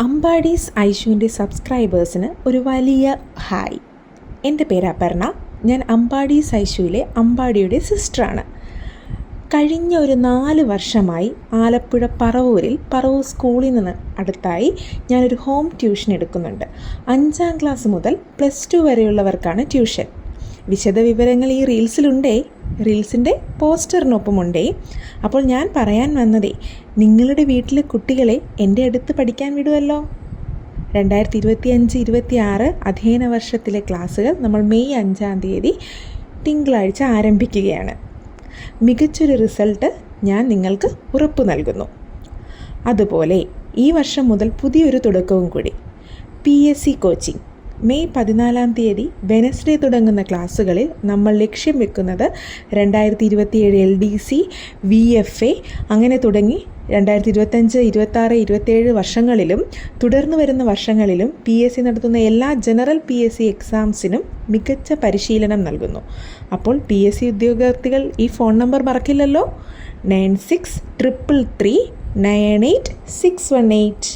അമ്പാടീസ് ഐഷുവിൻ്റെ സബ്സ്ക്രൈബേഴ്സിന് ഒരു വലിയ ഹായ്. എൻ്റെ പേര് അപർണ. ഞാൻ അമ്പാടീസ് ഐഷുവിലെ അമ്പാടിയുടെ സിസ്റ്ററാണ്. കഴിഞ്ഞ ഒരു 4 വർഷമായി ആലപ്പുഴ പറവൂർ സ്കൂളിൽ നിന്ന് അടുത്തായി ഞാനൊരു ഹോം ട്യൂഷൻ എടുക്കുന്നുണ്ട്. 5ാം ക്ലാസ് മുതൽ +2 വരെയുള്ളവർക്കാണ് ട്യൂഷൻ. വിശദവിവരങ്ങൾ ഈ റീൽസിൻ്റെ പോസ്റ്ററിനൊപ്പമുണ്ടേ. അപ്പോൾ ഞാൻ പറയാൻ വന്നതേ, നിങ്ങളുടെ വീട്ടിലെ കുട്ടികളെ എൻ്റെ അടുത്ത് പഠിക്കാൻ വിടുമല്ലോ. 2025-26 അധ്യയന വർഷത്തിലെ ക്ലാസ്സുകൾ നമ്മൾ മെയ് 5-ാം തീയതി തിങ്കളാഴ്ച ആരംഭിക്കുകയാണ്. മികച്ചൊരു റിസൾട്ട് ഞാൻ നിങ്ങൾക്ക് ഉറപ്പു നൽകുന്നു. അതുപോലെ ഈ വർഷം മുതൽ പുതിയൊരു തുടക്കവും കൂടി. PSC coaching. മെയ് 14-ാം തീയതി വെനസ്ഡേ തുടങ്ങുന്ന ക്ലാസ്സുകളിൽ നമ്മൾ ലക്ഷ്യം വെക്കുന്നത് 2027 LDC, VFA അങ്ങനെ തുടങ്ങി 2025, 26, 27 വർഷങ്ങളിലും തുടർന്നു വരുന്ന വർഷങ്ങളിലും PSC നടത്തുന്ന എല്ലാ ജനറൽ PSC എക്സാംസിനും മികച്ച പരിശീലനം നൽകുന്നു. അപ്പോൾ PSC ഉദ്യോഗാർത്ഥികൾ ഈ ഫോൺ നമ്പർ മറക്കില്ലല്ലോ. 9633398618.